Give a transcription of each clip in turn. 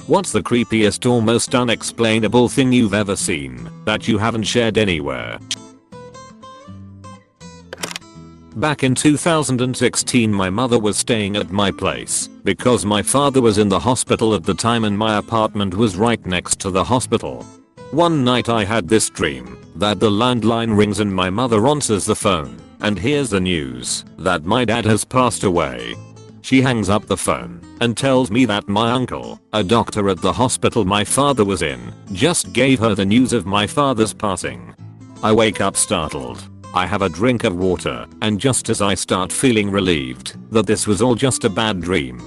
What's the creepiest or most unexplainable thing you've ever seen that you haven't shared anywhere? Back in 2016 my mother was staying at my place because my father was in the hospital at the time and my apartment was right next to the hospital. One night I had this dream that the landline rings and my mother answers the phone and hears the news that my dad has passed away. She hangs up the phone and tells me that my uncle, a doctor at the hospital my father was in, just gave her the news of my father's passing. I wake up startled. I have a drink of water and just as I start feeling relieved that this was all just a bad dream,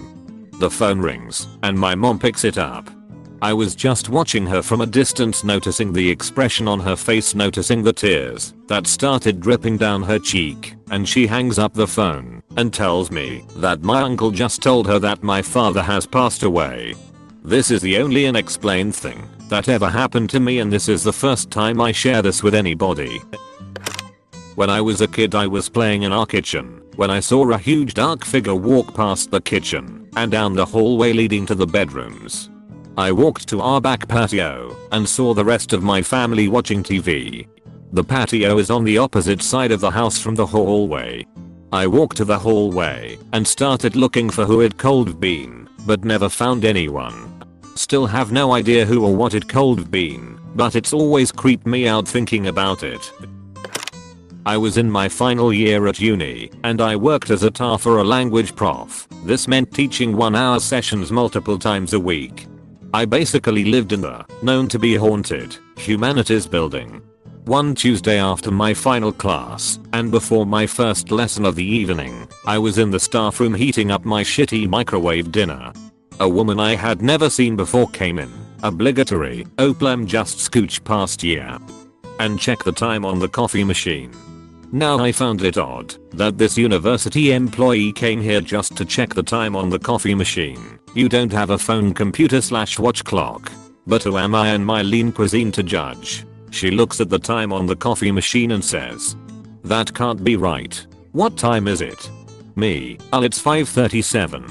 the phone rings and my mom picks it up. I was just watching her from a distance, noticing the expression on her face, noticing the tears that started dripping down her cheek, and she hangs up the phone and tells me that my uncle just told her that my father has passed away. This is the only unexplained thing that ever happened to me and this is the first time I share this with anybody. When I was a kid I was playing in our kitchen when I saw a huge dark figure walk past the kitchen and down the hallway leading to the bedrooms. I walked to our back patio and saw the rest of my family watching TV. The patio is on the opposite side of the house from the hallway. I walked to the hallway and started looking for who it could have been, but never found anyone. Still have no idea who or what it could have been, but it's always creeped me out thinking about it. I was in my final year at uni and I worked as a TAR for a language prof. This meant teaching 1-hour sessions multiple times a week. I basically lived in the known to be haunted humanities building. One Tuesday after my final class and before my first lesson of the evening, I was in the staff room heating up my shitty microwave dinner. A woman I had never seen before came in, obligatory, oplem just scooch past yeah, and check the time on the coffee machine. Now I found it odd that this university employee came here just to check the time on the coffee machine. You don't have a phone, computer / watch clock. But who am I and my lean cuisine to judge? She looks at the time on the coffee machine and says, "That can't be right. What time is it?" Me, "It's 5:37.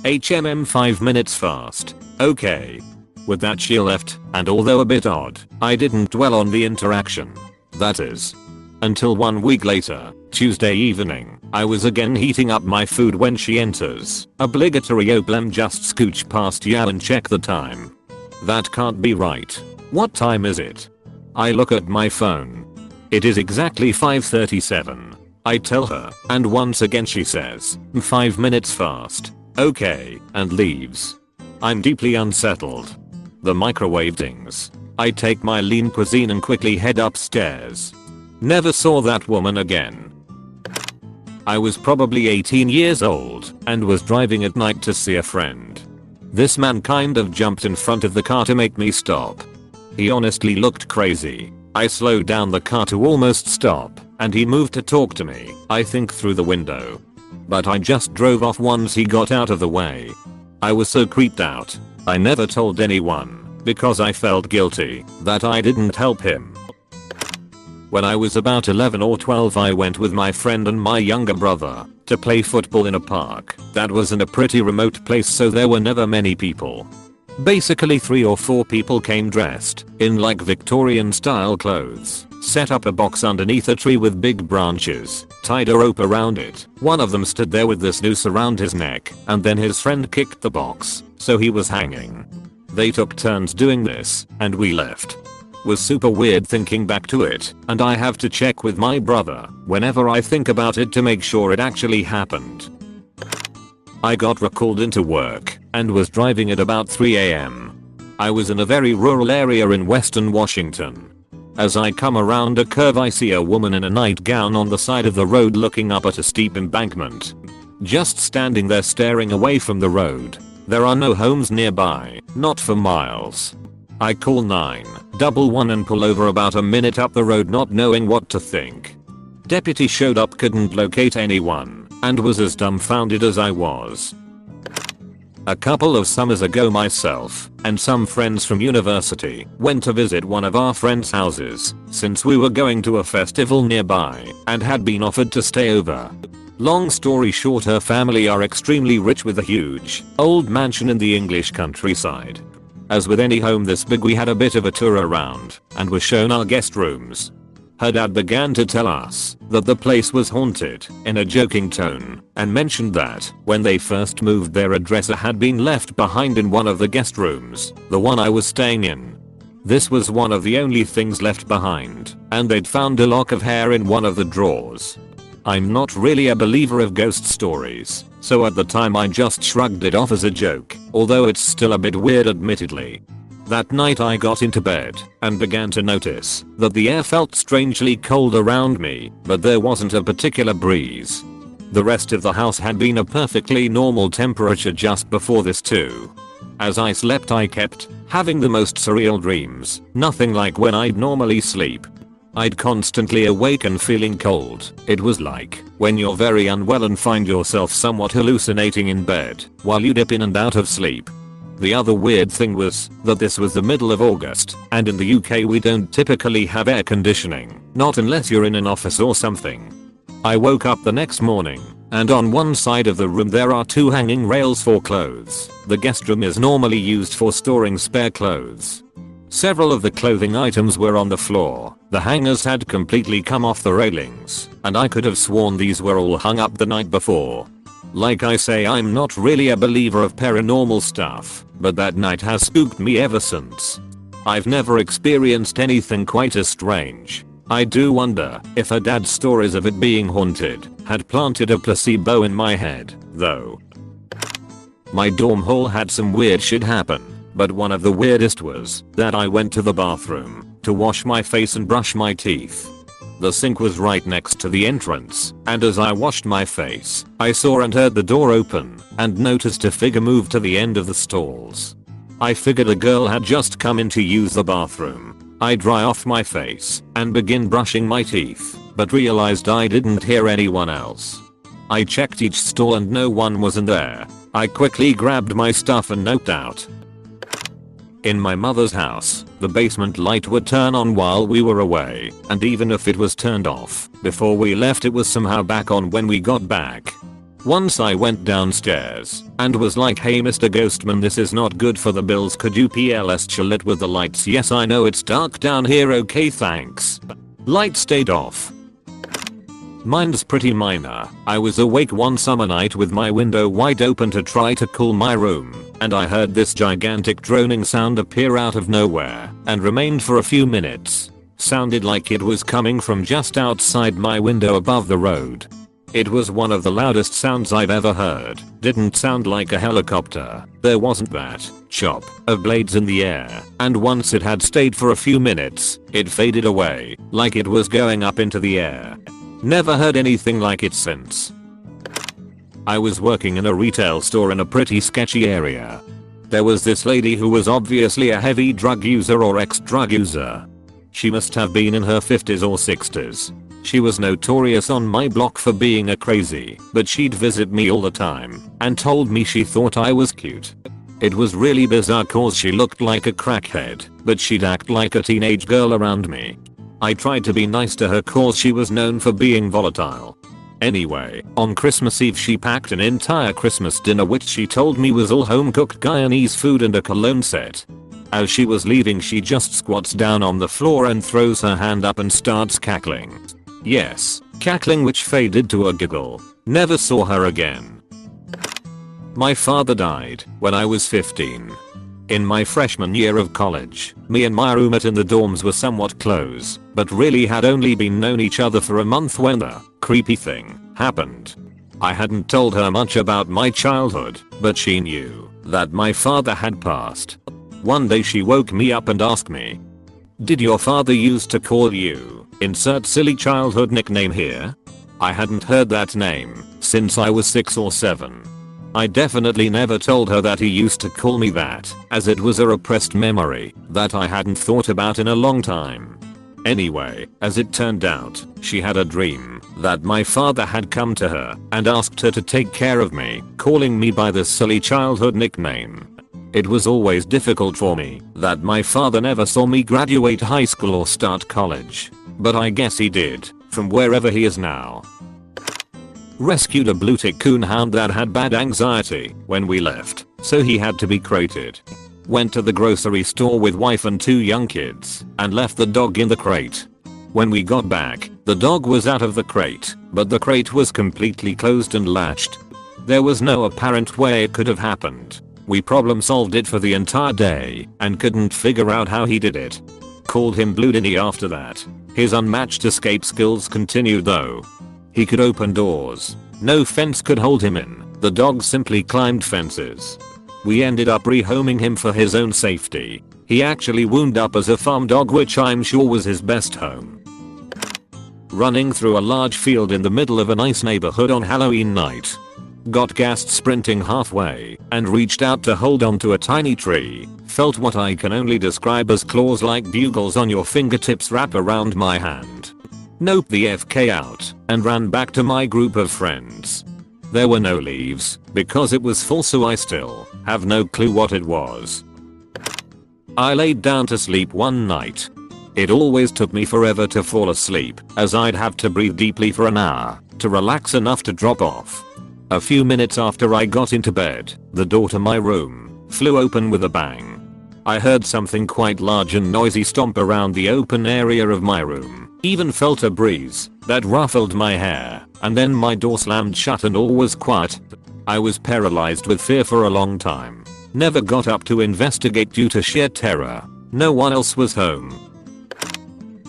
HMM 5 minutes fast. Okay." With that she left, and although a bit odd, I didn't dwell on the interaction. That is, until 1 week later, Tuesday evening, I was again heating up my food when she enters, obligatory oplem just scooch past yeah and check the time. That can't be right. What time is it? I look at my phone. It is exactly 5:37. I tell her, and once again she says, 5 minutes fast. Okay, and leaves. I'm deeply unsettled. The microwave dings. I take my lean cuisine and quickly head upstairs. Never saw that woman again. I was probably 18 years old and was driving at night to see a friend. This man kind of jumped in front of the car to make me stop. He honestly looked crazy. I slowed down the car to almost stop and he moved to talk to me, I think through the window. But I just drove off once he got out of the way. I was so creeped out. I never told anyone because I felt guilty that I didn't help him. When I was about 11 or 12 I went with my friend and my younger brother to play football in a park that was in a pretty remote place, so there were never many people. Basically 3 or 4 people came dressed in like Victorian style clothes, set up a box underneath a tree with big branches, tied a rope around it. One of them stood there with this noose around his neck and then his friend kicked the box, so he was hanging. They took turns doing this and we left. Was super weird thinking back to it, and I have to check with my brother whenever I think about it to make sure it actually happened. I got recalled into work and was driving at about 3 AM. I was in a very rural area in western Washington. As I come around a curve I see a woman in a nightgown on the side of the road looking up at a steep embankment. Just standing there staring away from the road. There are no homes nearby, not for miles. I call 911 and pull over about a minute up the road not knowing what to think. Deputy showed up, couldn't locate anyone, and was as dumbfounded as I was. A couple of summers ago myself and some friends from university went to visit one of our friends' houses since we were going to a festival nearby and had been offered to stay over. Long story short, her family are extremely rich with a huge, old mansion in the English countryside. As with any home this big, we had a bit of a tour around and were shown our guest rooms. Her dad began to tell us that the place was haunted in a joking tone and mentioned that when they first moved their dresser had been left behind in one of the guest rooms, the one I was staying in. This was one of the only things left behind, and they'd found a lock of hair in one of the drawers. I'm not really a believer of ghost stories, so at the time I just shrugged it off as a joke, although it's still a bit weird admittedly. That night I got into bed and began to notice that the air felt strangely cold around me, but there wasn't a particular breeze. The rest of the house had been a perfectly normal temperature just before this too. As I slept I kept having the most surreal dreams, nothing like when I'd normally sleep. I'd constantly awake and feeling cold. It was like when you're very unwell and find yourself somewhat hallucinating in bed while you dip in and out of sleep. The other weird thing was that this was the middle of August, and in the UK we don't typically have air conditioning, not unless you're in an office or something. I woke up the next morning, and on one side of the room there are 2 hanging rails for clothes. The guest room is normally used for storing spare clothes. Several of the clothing items were on the floor, the hangers had completely come off the railings, and I could have sworn these were all hung up the night before. Like I say, I'm not really a believer of paranormal stuff, but that night has spooked me ever since. I've never experienced anything quite as strange. I do wonder if her dad's stories of it being haunted had planted a placebo in my head, though. My dorm hall had some weird shit happen. But one of the weirdest was that I went to the bathroom to wash my face and brush my teeth. The sink was right next to the entrance, and as I washed my face, I saw and heard the door open and noticed a figure move to the end of the stalls. I figured a girl had just come in to use the bathroom. I dry off my face and begin brushing my teeth, but realized I didn't hear anyone else. I checked each stall and no one was in there. I quickly grabbed my stuff and noped out. In my mother's house, the basement light would turn on while we were away, and even if it was turned off before we left it was somehow back on when we got back. Once I went downstairs and was like, "Hey Mr. Ghostman, this is not good for the bills, could you PLS chill it with the lights? Yes, I know it's dark down here, okay thanks." Light stayed off. Mine's pretty minor. I was awake one summer night with my window wide open to try to cool my room, and I heard this gigantic droning sound appear out of nowhere and remained for a few minutes. Sounded like it was coming from just outside my window above the road. It was one of the loudest sounds I've ever heard. Didn't sound like a helicopter. There wasn't that chop of blades in the air, and once it had stayed for a few minutes, it faded away like it was going up into the air. Never heard anything like it since. I was working in a retail store in a pretty sketchy area. There was this lady who was obviously a heavy drug user or ex-drug user. She must have been in her 50s or 60s. She was notorious on my block for being a crazy, but she'd visit me all the time and told me she thought I was cute. It was really bizarre cause she looked like a crackhead, but she'd act like a teenage girl around me. I tried to be nice to her cause she was known for being volatile. Anyway, on Christmas Eve she packed an entire Christmas dinner which she told me was all home cooked Guyanese food and a cologne set. As she was leaving she just squats down on the floor and throws her hand up and starts cackling. Yes, cackling which faded to a giggle. Never saw her again. My father died when I was 15. In my freshman year of college, me and my roommate in the dorms were somewhat close, but really had only been known each other for a month when the creepy thing happened. I hadn't told her much about my childhood, but she knew that my father had passed. One day she woke me up and asked me, "Did your father used to call you, insert silly childhood nickname here?" I hadn't heard that name since I was 6 or 7. I definitely never told her that he used to call me that, as it was a repressed memory that I hadn't thought about in a long time. Anyway, as it turned out, she had a dream that my father had come to her and asked her to take care of me, calling me by this silly childhood nickname. It was always difficult for me that my father never saw me graduate high school or start college, but I guess he did, from wherever he is now. Rescued a blue tick coonhound that had bad anxiety when we left, so he had to be crated. Went to the grocery store with wife and 2 young kids and left the dog in the crate. When we got back, the dog was out of the crate, but the crate was completely closed and latched. There was no apparent way it could have happened. We problem solved it for the entire day and couldn't figure out how he did it. Called him Blue Dinny after that. His unmatched escape skills continued though. He could open doors. No fence could hold him in. The dog simply climbed fences. We ended up rehoming him for his own safety. He actually wound up as a farm dog, which I'm sure was his best home. Running through a large field in the middle of a nice neighborhood on Halloween night. Got gassed sprinting halfway and reached out to hold onto a tiny tree. Felt what I can only describe as claws like bugles on your fingertips wrap around my hand. Noped the FK out and ran back to my group of friends. There were no leaves because it was full, so I still have no clue what it was. I laid down to sleep one night. It always took me forever to fall asleep, as I'd have to breathe deeply for an hour to relax enough to drop off. A few minutes after I got into bed, the door to my room flew open with a bang. I heard something quite large and noisy stomp around the open area of my room. Even felt a breeze that ruffled my hair, and then my door slammed shut and all was quiet. I was paralyzed with fear for a long time. Never got up to investigate due to sheer terror. No one else was home.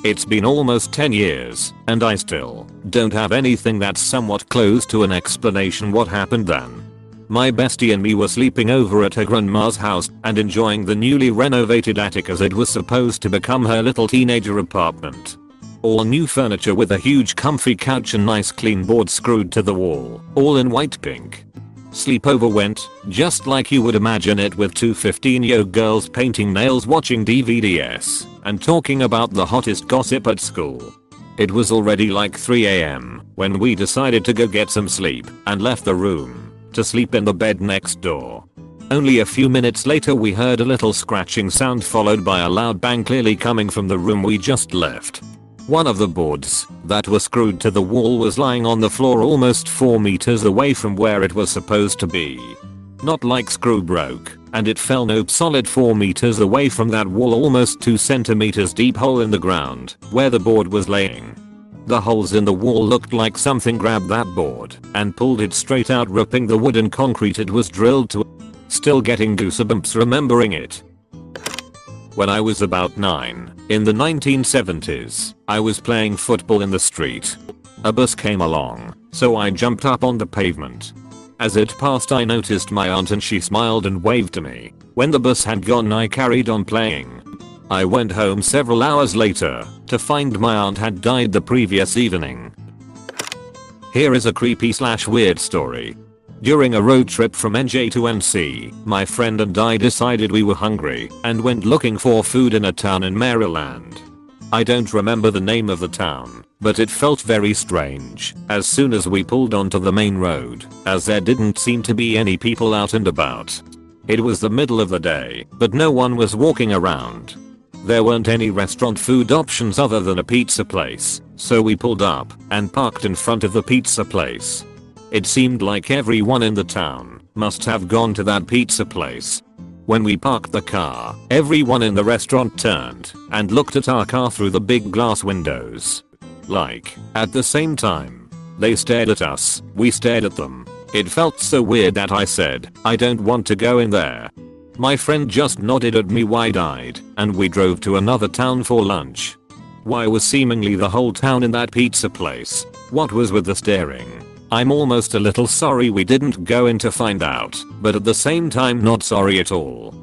It's been almost 10 years, and I still don't have anything that's somewhat close to an explanation what happened then. My bestie and me were sleeping over at her grandma's house and enjoying the newly renovated attic as it was supposed to become her little teenager apartment. All new furniture with a huge comfy couch and nice clean boards screwed to the wall, all in white pink. Sleepover went just like you would imagine it, with 2 15-year-old girls painting nails, watching DVDs, and talking about the hottest gossip at school. It was already like 3 AM when we decided to go get some sleep and left the room to sleep in the bed next door. Only a few minutes later we heard a little scratching sound followed by a loud bang, clearly coming from the room we just left. One of the boards that were screwed to the wall was lying on the floor almost 4 meters away from where it was supposed to be. Not like screw broke, and it fell. Nope, solid 4 meters away from that wall, almost 2 centimeters deep hole in the ground where the board was laying. The holes in the wall looked like something grabbed that board and pulled it straight out, ripping the wood and concrete it was drilled to. Still getting goosebumps remembering it. When I was about 9, in the 1970s, I was playing football in the street. A bus came along, so I jumped up on the pavement. As it passed I noticed my aunt and she smiled and waved to me. When the bus had gone I carried on playing. I went home several hours later to find my aunt had died the previous evening. Here is a creepy/weird story. During a road trip from NJ to NC, my friend and I decided we were hungry and went looking for food in a town in Maryland. I don't remember the name of the town, but it felt very strange as soon as we pulled onto the main road, as there didn't seem to be any people out and about. It was the middle of the day, but no one was walking around. There weren't any restaurant food options other than a pizza place, so we pulled up and parked in front of the pizza place. It seemed like everyone in the town must have gone to that pizza place. When we parked the car, everyone in the restaurant turned and looked at our car through the big glass windows. Like, at the same time. They stared at us, we stared at them. It felt so weird that I said, I don't want to go in there. My friend just nodded at me wide-eyed, and we drove to another town for lunch. Why was seemingly the whole town in that pizza place? What was with the staring? I'm almost a little sorry we didn't go in to find out, but at the same time not sorry at all.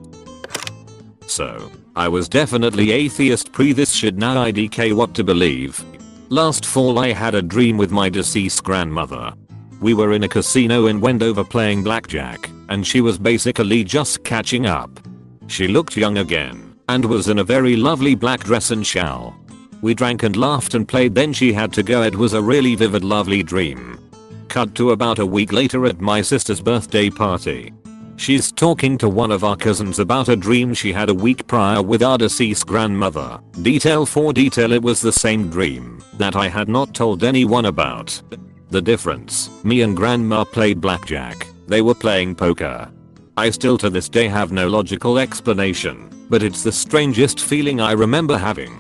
So, I was definitely atheist pre this shit. Now IDK what to believe. Last fall I had a dream with my deceased grandmother. We were in a casino in Wendover playing blackjack, and she was basically just catching up. She looked young again, and was in a very lovely black dress and shawl. We drank and laughed and played, then she had to go. It was a really vivid lovely dream. Cut to about a week later at my sister's birthday party. She's talking to one of our cousins about a dream she had a week prior with our deceased grandmother. Detail for detail, it was the same dream that I had not told anyone about. The difference, me and grandma played blackjack, they were playing poker. I still to this day have no logical explanation, but it's the strangest feeling I remember having.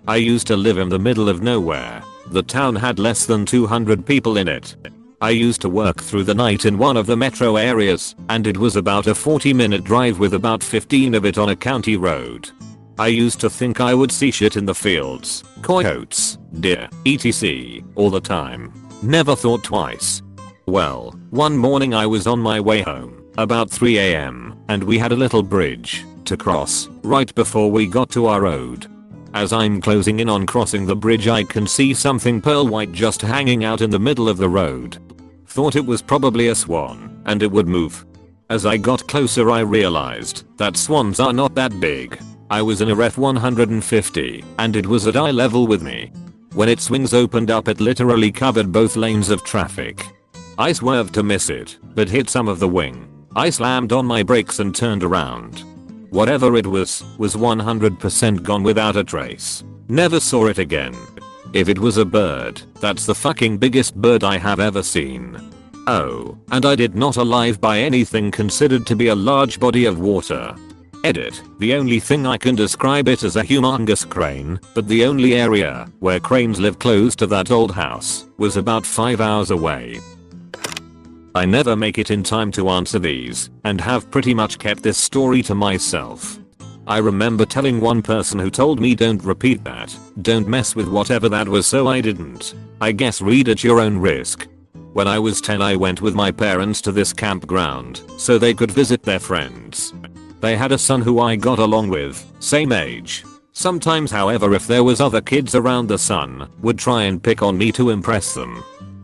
I used to live in the middle of nowhere. The town had less than 200 people in it. I used to work through the night in one of the metro areas, and it was about a 40-minute drive with about 15 of it on a county road. I used to think I would see shit in the fields, coyotes, deer, etc. all the time. Never thought twice. Well, one morning I was on my way home, about 3 AM, and we had a little bridge to cross right before we got to our road. As I'm closing in on crossing the bridge, I can see something pearl white just hanging out in the middle of the road. Thought it was probably a swan, and it would move. As I got closer I realized that swans are not that big. I was in a ref 150, and it was at eye level with me. When its wings opened up it literally covered both lanes of traffic. I swerved to miss it, but hit some of the wing. I slammed on my brakes and turned around. Whatever it was 100% gone without a trace. Never saw it again. If it was a bird, that's the fucking biggest bird I have ever seen. Oh, and I did not alive by anything considered to be a large body of water. Edit. The only thing I can describe it as a humongous crane, but the only area where cranes live close to that old house was about 5 hours away. I never make it in time to answer these, and have pretty much kept this story to myself. I remember telling one person who told me don't repeat that, don't mess with whatever that was, so I didn't. I guess read at your own risk. When I was 10 I went with my parents to this campground so they could visit their friends. They had a son who I got along with, same age. Sometimes however if there was other kids around the son would try and pick on me to impress them.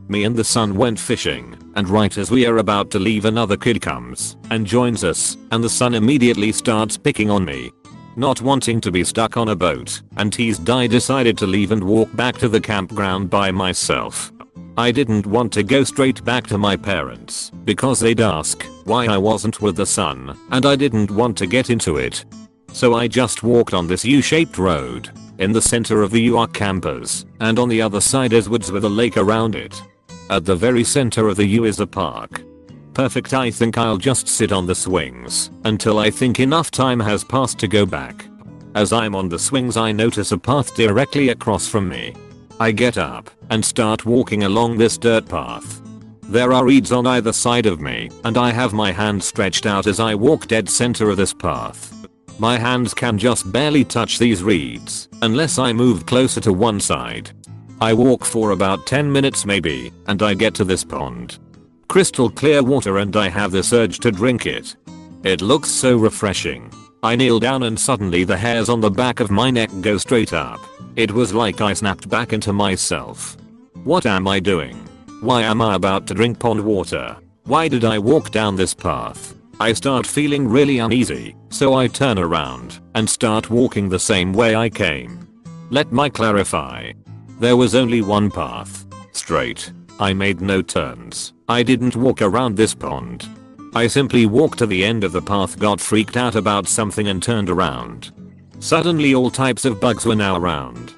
Me and the son went fishing, and right as we are about to leave another kid comes and joins us, and the son immediately starts picking on me. Not wanting to be stuck on a boat and teased I decided to leave and walk back to the campground by myself. I didn't want to go straight back to my parents because they'd ask why I wasn't with the son, and I didn't want to get into it. So I just walked on this U-shaped road. In the center of the U are campers, and on the other side is woods with a lake around it. At the very center of the U is a park. Perfect. I think I'll just sit on the swings until I think enough time has passed to go back. As I'm on the swings I notice a path directly across from me. I get up and start walking along this dirt path. There are reeds on either side of me, and I have my hand stretched out as I walk dead center of this path. My hands can just barely touch these reeds unless I move closer to one side. I walk for about 10 minutes maybe, and I get to this pond. Crystal clear water, and I have this urge to drink it. It looks so refreshing. I kneel down and suddenly the hairs on the back of my neck go straight up. It was like I snapped back into myself. What am I doing? Why am I about to drink pond water? Why did I walk down this path? I start feeling really uneasy, so I turn around and start walking the same way I came. Let me clarify. There was only one path. Straight. I made no turns. I didn't walk around this pond. I simply walked to the end of the path, got freaked out about something and turned around. Suddenly all types of bugs were now around.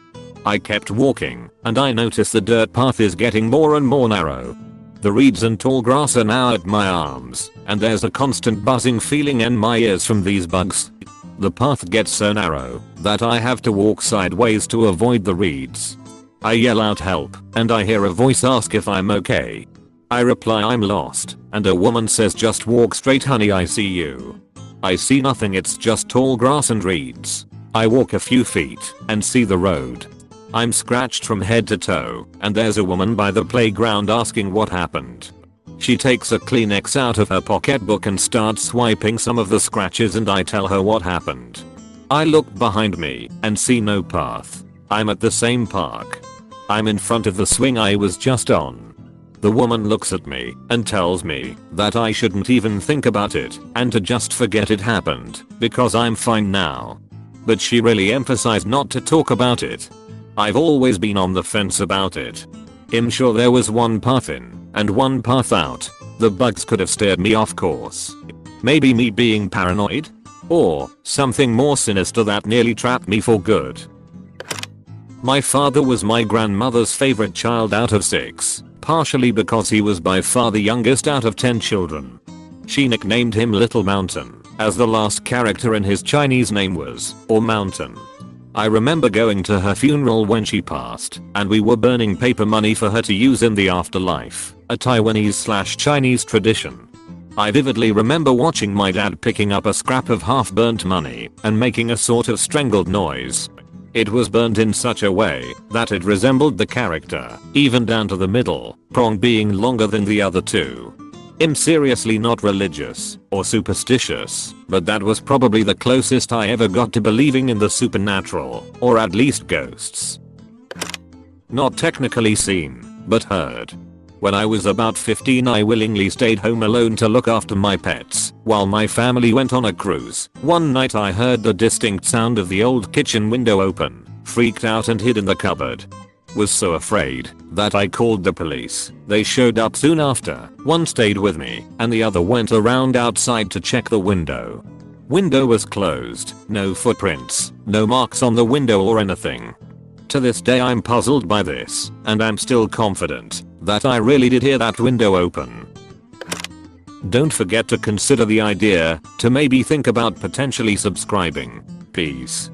I kept walking, and I noticed the dirt path is getting more and more narrow. The reeds and tall grass are now at my arms, and there's a constant buzzing feeling in my ears from these bugs. The path gets so narrow that I have to walk sideways to avoid the reeds. I yell out help, and I hear a voice ask if I'm okay. I reply I'm lost, and a woman says just walk straight honey, I see you. I see nothing, it's just tall grass and reeds. I walk a few feet and see the road. I'm scratched from head to toe, and there's a woman by the playground asking what happened. She takes a Kleenex out of her pocketbook and starts swiping some of the scratches, and I tell her what happened. I look behind me and see no path. I'm at the same park. I'm in front of the swing I was just on. The woman looks at me and tells me that I shouldn't even think about it and to just forget it happened because I'm fine now. But she really emphasized not to talk about it. I've always been on the fence about it. I'm sure there was one path in and one path out. The bugs could have steered me off course. Maybe me being paranoid? Or something more sinister that nearly trapped me for good. My father was my grandmother's favorite child out of 6, partially because he was by far the youngest out of 10 children. She nicknamed him Little Mountain, as the last character in his Chinese name was, or Mountain. I remember going to her funeral when she passed, and we were burning paper money for her to use in the afterlife, a Taiwanese/Chinese tradition. I vividly remember watching my dad picking up a scrap of half-burnt money and making a sort of strangled noise. It was burnt in such a way that it resembled the character, even down to the middle prong being longer than the other two. I'm seriously not religious or superstitious, but that was probably the closest I ever got to believing in the supernatural, or at least ghosts. Not technically seen, but heard. When I was about 15, I willingly stayed home alone to look after my pets while my family went on a cruise. One night I heard the distinct sound of the old kitchen window open, freaked out and hid in the cupboard. Was so afraid that I called the police. They showed up soon after. One stayed with me and the other went around outside to check the window. Window was closed, no footprints, no marks on the window or anything. To this day I'm puzzled by this, and I'm still confident that I really did hear that window open. Don't forget to consider the idea to maybe think about potentially subscribing. Peace.